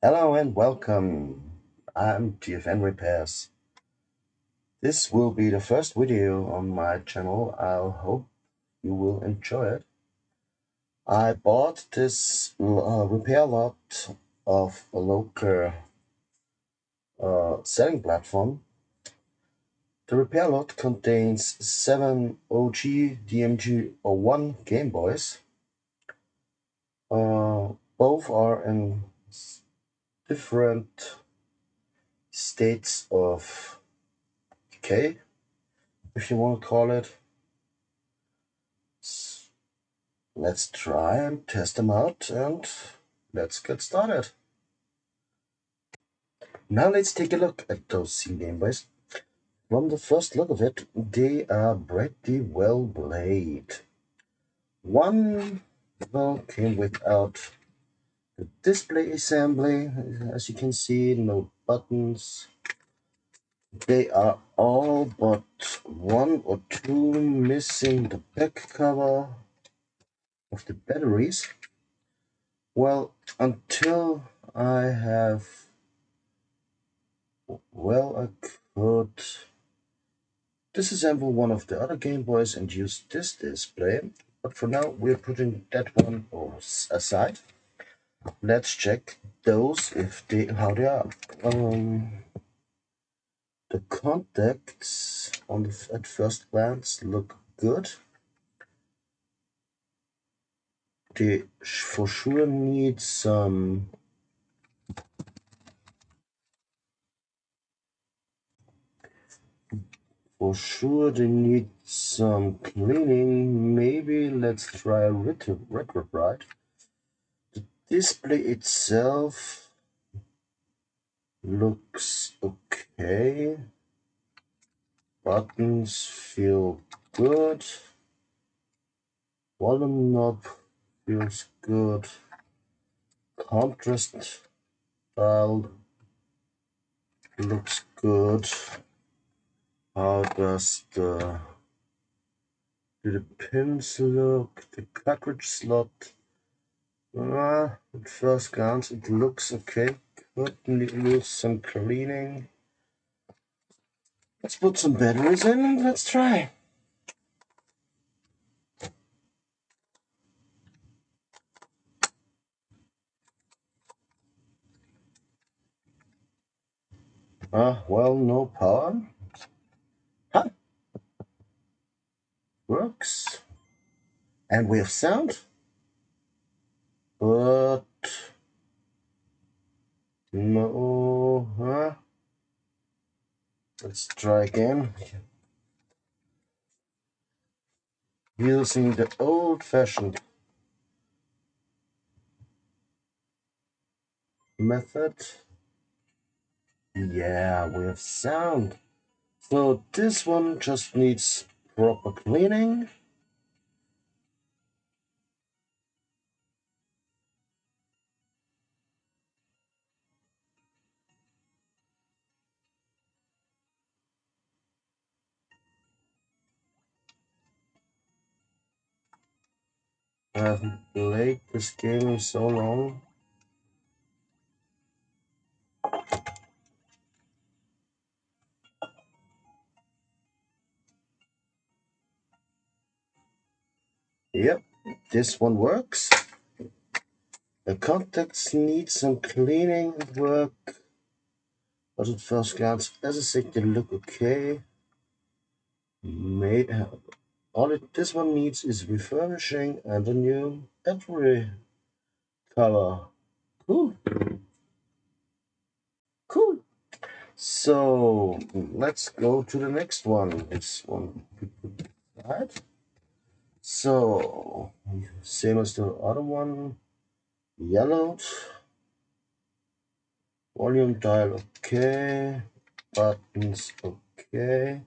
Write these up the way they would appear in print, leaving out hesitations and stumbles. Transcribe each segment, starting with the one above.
Hello and welcome. I'm TFN Repairs. This will be the first video on my channel. I hope you will enjoy it. I bought this repair lot of a local selling platform. The repair lot contains 7 OG DMG01 Game Boys. Both are in different states of decay, if you want to call it. Let's try and test them out and let's get started. Now let's take a look at those C Game Boys. From the first look of it, they are pretty well played. One well came without the display assembly, as you can see, no buttons. They are all but one or two missing the back cover of the batteries. Well, until I could disassemble one of the other Game Boys and use this display. But for now, we're putting that one aside. Let's check those how they are. The contacts at first glance look good. They for sure need some cleaning. Maybe let's try a retrograde. The display itself looks okay. Buttons feel good. Volume knob feels good. Contrast dial looks good. How does do the pins look? The cartridge slot. At first glance, it looks okay. Could use some cleaning. Let's put some batteries in and let's try. Well, no power. Huh? Works. And we have sound. But no, huh? Let's try again. Using the old-fashioned method. Yeah, we have sound. So this one just needs proper cleaning. I haven't played this game in so long. Yep, this one works. The contacts need some cleaning work, but at first glance, as I said, they look okay. This one needs is refurbishing and a new battery cover. Cool, cool. So let's go to the next one. This one, right? So same as the other one, yellowed. Volume dial okay. Buttons okay.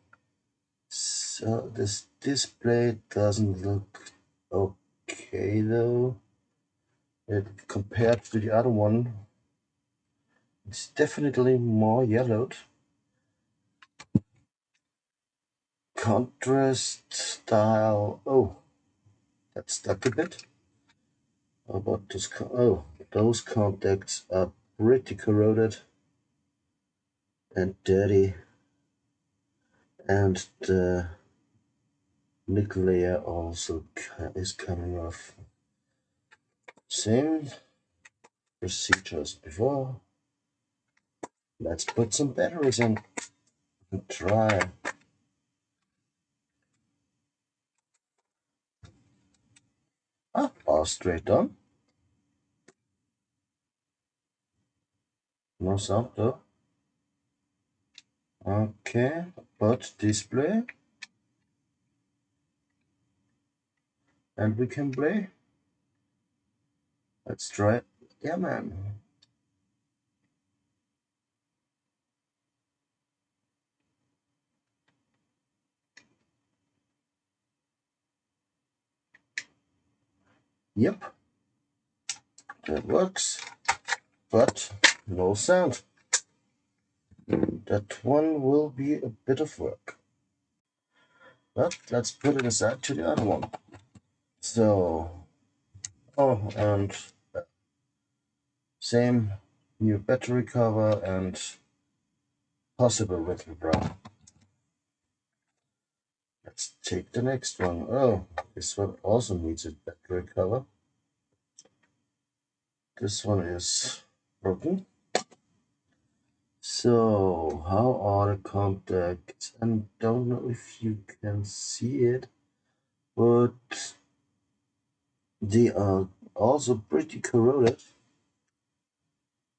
So this display doesn't look okay though. Compared to the other one, it's definitely more yellowed. Contrast style. Oh, that's stuck a bit. Those contacts are pretty corroded and dirty, and the nickel layer also is coming off. Same procedure as before. Let's put some batteries in and try. All straight on. No sound though. Okay, but display. And we can play. Let's try it. Yeah, man. Yep, that works, but no sound. That one will be a bit of work. But let's put it aside to the other one. So, oh, and same new battery cover and possible wiggle bra. Let's take the next one. Oh, this one also needs a battery cover. This one is broken. So, how are the contacts? I don't know if you can see it, but they are also pretty corroded.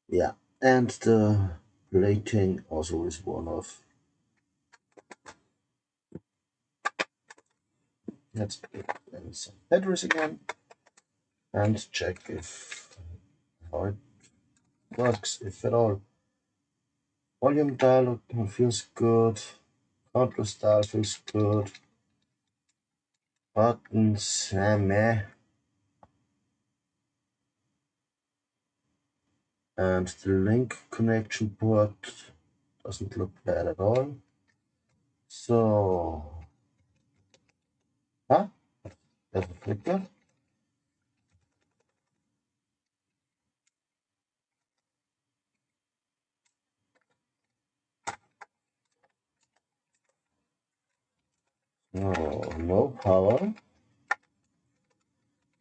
Yeah, and the plating also is worn off. Let's put in some batteries again and check if how it works, if at all. Volume dial feels good, contrast dial feels good, buttons, meh. And the link connection port doesn't look bad at all. So, there's a flicker. No power.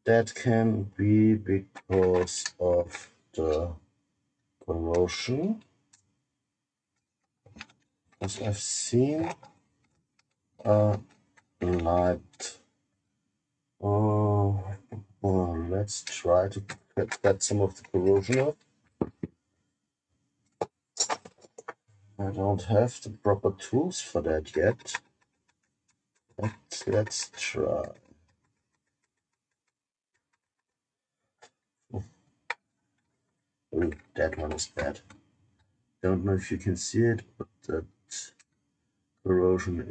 That can be because of the corrosion. As I've seen a light. Oh, well, let's try to get some of the corrosion off. I don't have the proper tools for that yet. Let's try. Ooh, that one is bad. Don't know if you can see it, but that corrosion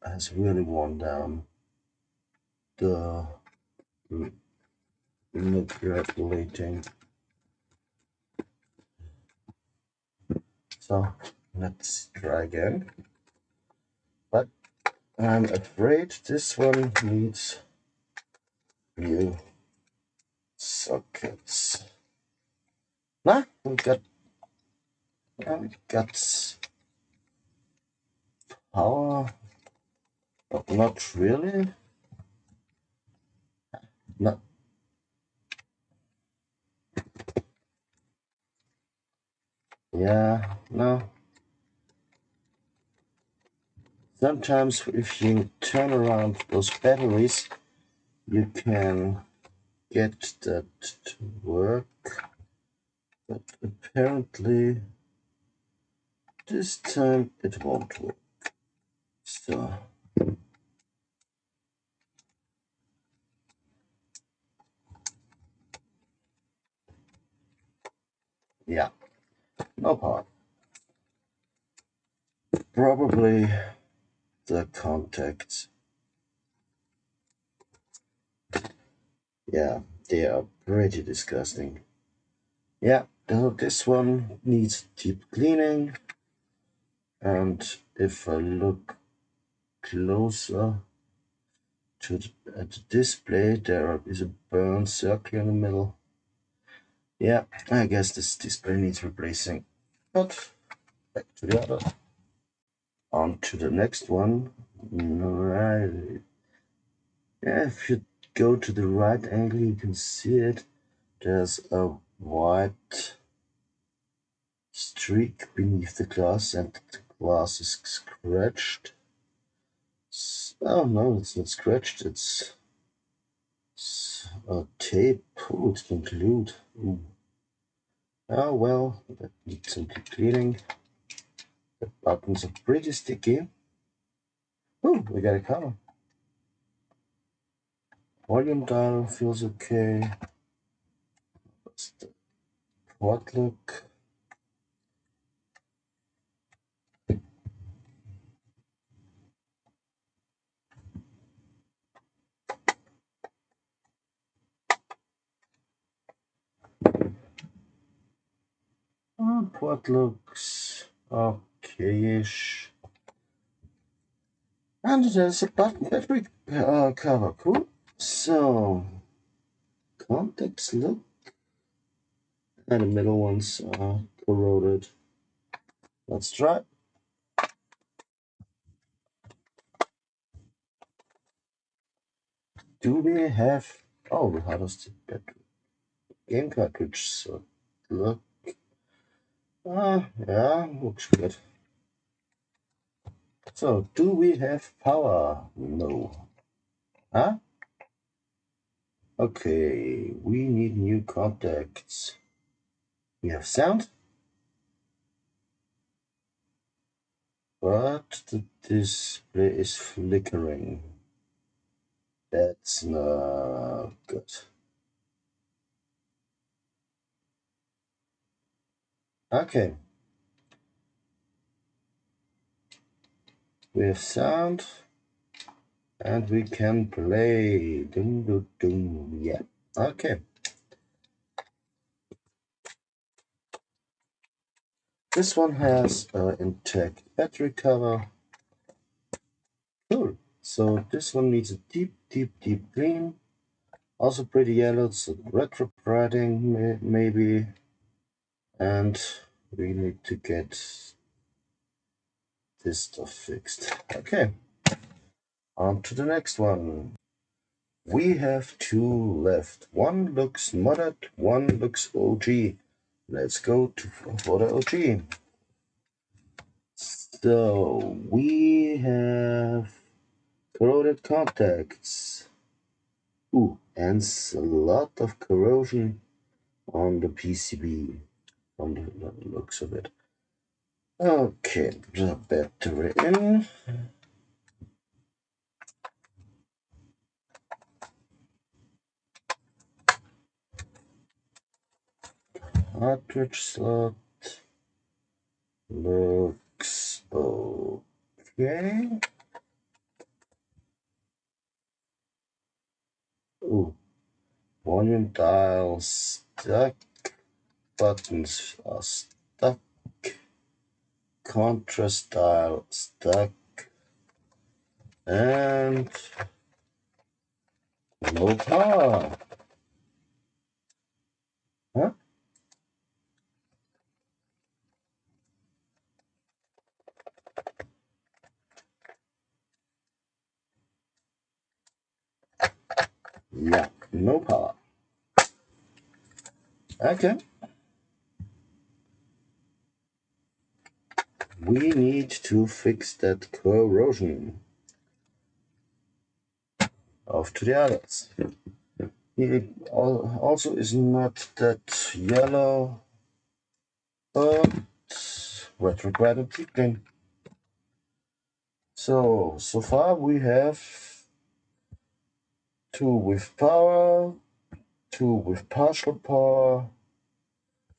has really worn down the manipulating. So let's try again. But I'm afraid this one needs new sockets. Nah, we got power, but not really. No. Yeah, no. Sometimes if you turn around those batteries, you can get that to work. But apparently this time it won't work. So yeah, no power. Probably the contacts. Yeah, they are pretty disgusting. Yeah, so this one needs deep cleaning. And if I look closer at the display, there is a burn circle in the middle. Yeah, I guess this display needs replacing. But back to the other. On to the next one. Right. Yeah, if you go to the right angle, you can see it. There's a white streak beneath the glass, and the glass is scratched. Oh no, it's not scratched. It's a tape. Oh, it's been glued. Ooh. Oh well, that needs some cleaning. The buttons are pretty sticky. Oh, we got a cover. Volume dial feels okay. What's the port look? Port looks okay-ish. And there's a button battery cover. Cool. So, contacts look, and the middle ones are corroded. Let's try. Do we have? Oh, how does the battery game cartridge look? Yeah, looks good. So, do we have power? No. Huh? Okay, we need new contacts. We have sound, but the display is flickering. That's not good. Okay, we have sound, and we can play. Dum, dum, dum. Yeah. Okay. This one has an intact battery cover. Cool. So this one needs a deep, deep, deep clean. Also pretty yellow, so retro writing maybe. And we need to get this stuff fixed. Okay, on to the next one. We have two left. One looks modded, one looks OG. Let's go for the OG. So we have corroded contacts. Ooh, and a lot of corrosion on the PCB from the looks of it. Okay, the battery in. Cartridge slot looks okay. Ooh, volume dial stuck. Buttons are stuck. Contrast dial stuck. And no power. Huh? Yeah, no power. Okay. We need to fix that corrosion. Off to the others. It also is not that yellow, but retrograded again. So far we have two with power, two with partial power,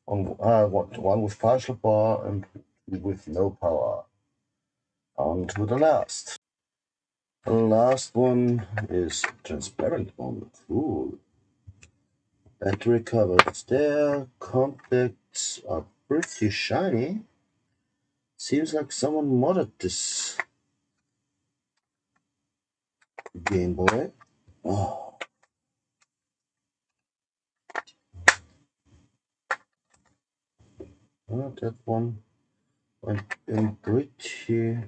one with partial power and two with no power. On to the last. The last one is transparent one. Cool. Battery cover is there. Contacts are pretty shiny. Seems like someone modded this Game Boy. Oh, that one went in pretty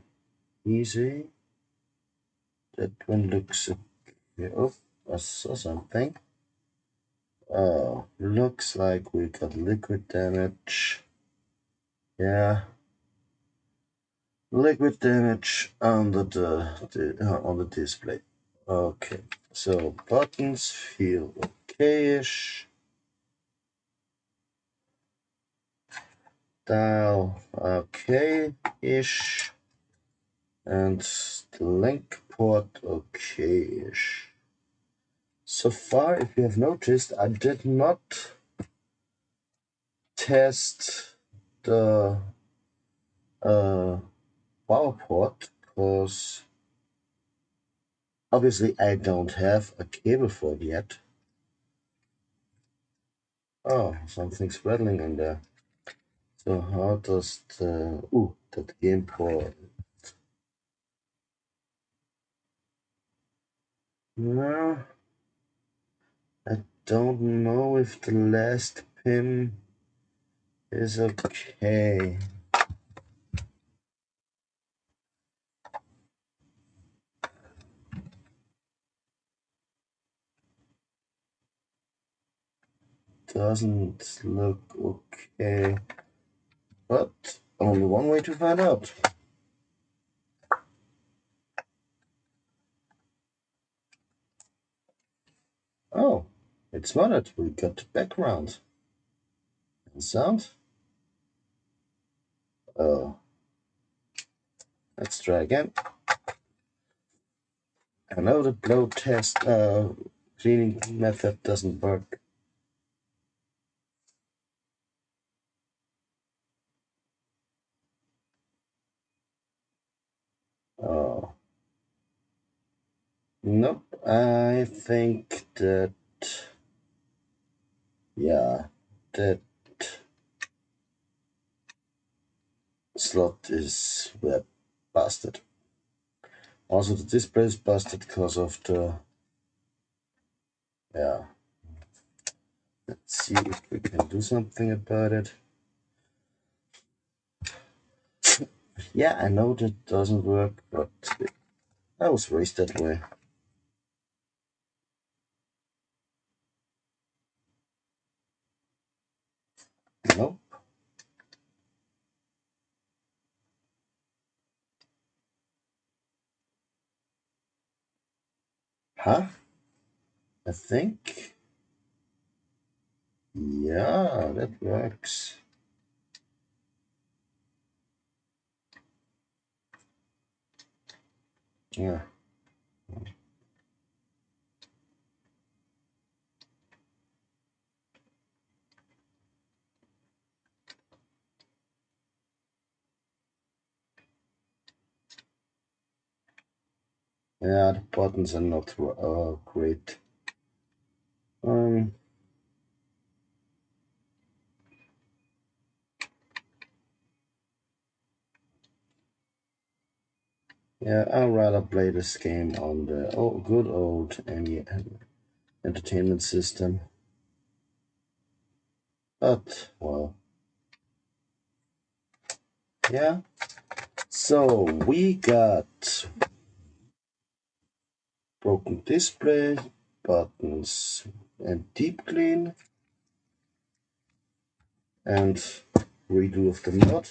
easy. That one looks okay. Oh, I saw something. Oh, looks like we got liquid damage. Yeah, liquid damage under on the display. Okay, so buttons feel okayish. Dial okay-ish. And the link port okay-ish. So far, if you have noticed, I did not test the power port because obviously I don't have a cable for it yet. Oh, something's rattling in there. So how does that game port? No, I don't know if the last pin is okay. Doesn't look okay. But only one way to find out. Oh, it's modded. We got background and sound. Oh, let's try again. I know the blow test cleaning method doesn't work. Oh, nope. I think that, yeah, that slot is busted. Also, the display is busted because of the, yeah. Let's see if we can do something about it. Yeah, I know that doesn't work, but I was raised that way. Nope. Huh? I think. Yeah, that works. Yeah. Yeah, the buttons are not great. Um, yeah, I'd rather play this game on the good old entertainment system. But, well, yeah. So, we got broken display, buttons, and deep clean, and redo of the mod.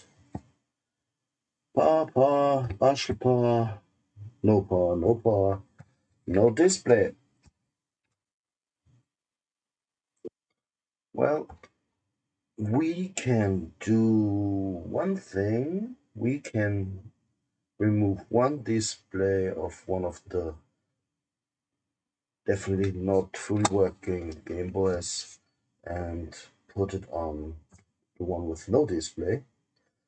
Partial power, no power, no power, no display. Well, we can do one thing. We can remove one display of one of the definitely not fully working Game Boys and put it on the one with no display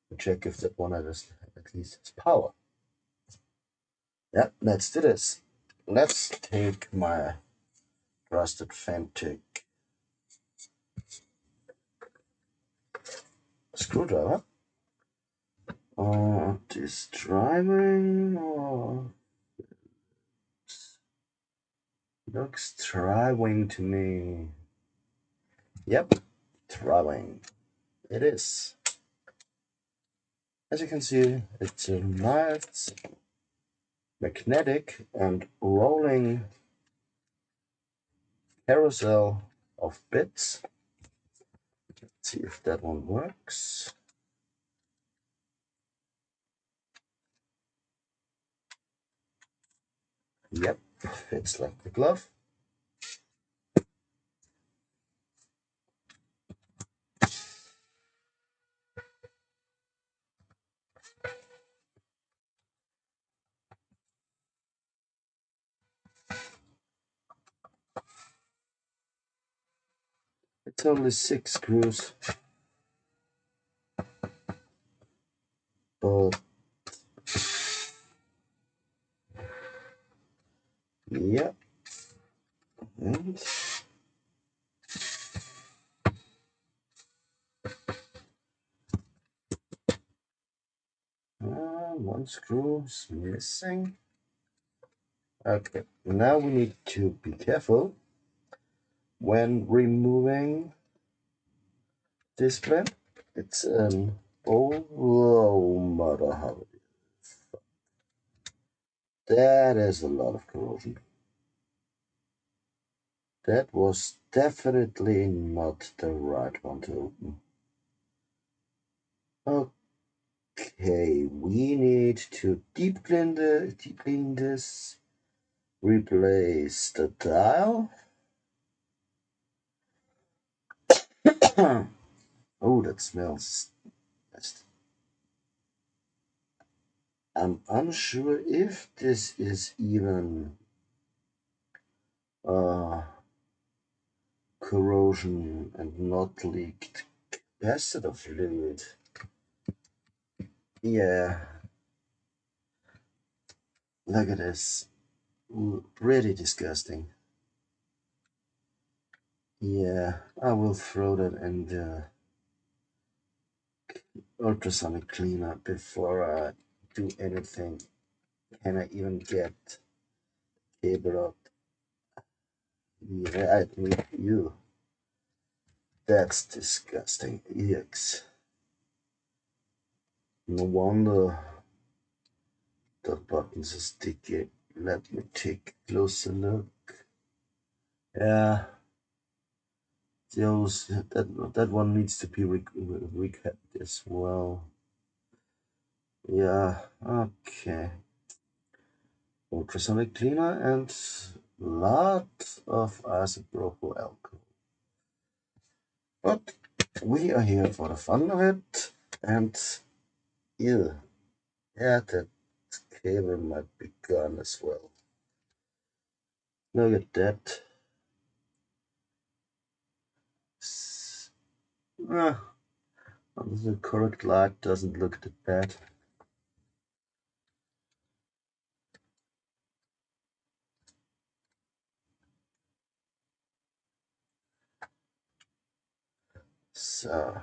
to check if that one has at least has power. Yeah, let's do this. Let's take my trusted Fantic screwdriver. This driving looks driving to me. Yep, driving. It is. As you can see, it's a nice magnetic and rolling carousel of bits. Let's see if that one works. Yep, fits like the glove. It's only 6 screws, but yeah, and one screw is missing. Okay, now we need to be careful when removing this plant. It's an oh mother how that is a lot of corrosion. That was definitely not the right one to open. Okay, we need to deep clean this, replace the dial. Oh, that smells nasty. I'm unsure if this is even uh, corrosion and not leaked capacitor fluid. Yeah, look at this. Really disgusting. Yeah, I will throw that in the ultrasonic cleaner before I do anything. Can I even get cable up? Yeah, I mean, you. That's disgusting. Yucks. No wonder the buttons are sticky. Let me take a closer look. Yeah, those that one needs to be recapped as well. Yeah, okay. Ultrasonic cleaner and lot of isopropyl alcohol. But we are here for the fun of it, and yeah, that cable might be gone as well. Look at that. Ah, the correct light doesn't look that bad. So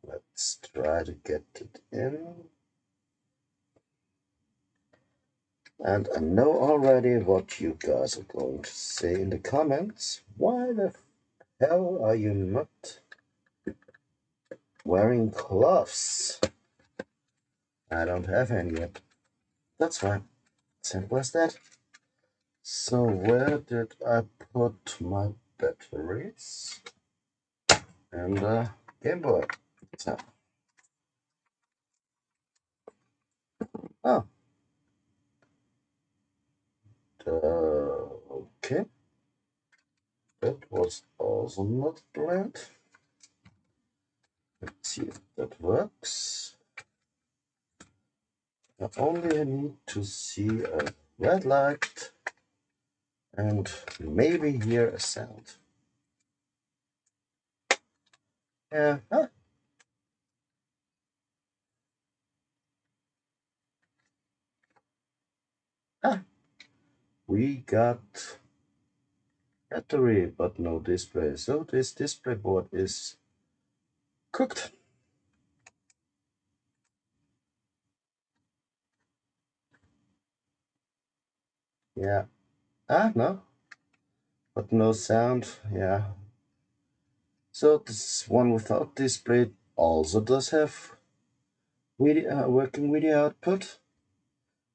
let's try to get it in. And I know already what you guys are going to say in the comments. Why the hell are you not wearing gloves? I don't have any yet. That's fine. Simple as that. So where did I put my batteries? And Game Boy. So, oh, okay. That was also not planned. Let's see if that works. I only need to see a red light and maybe hear a sound. Yeah. Ah, we got battery but no display. So this display board is cooked. Yeah. Ah, no. But no sound. Yeah. So this one without display also does have working video output.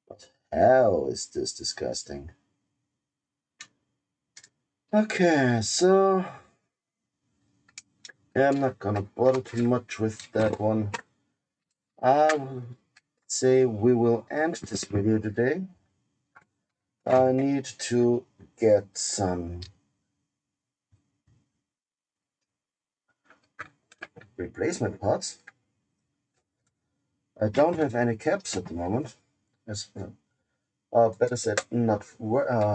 What hell is this disgusting? Okay, so I'm not gonna bother too much with that one. I would say we will end this video today. I need to get some replacement parts. I don't have any caps at the moment. As, better said, not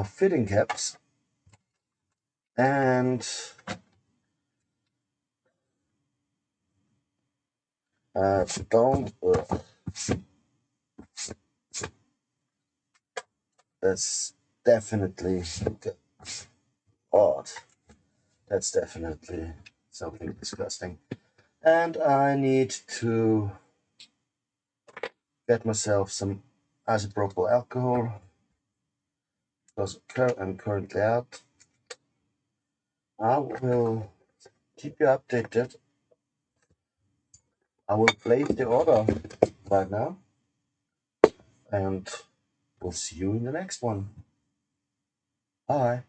fitting caps. And don't. That's definitely odd. That's definitely something disgusting. And I need to get myself some isopropyl alcohol because I'm currently out. I will keep you updated. I will place the order right now and we'll see you in the next one. Bye.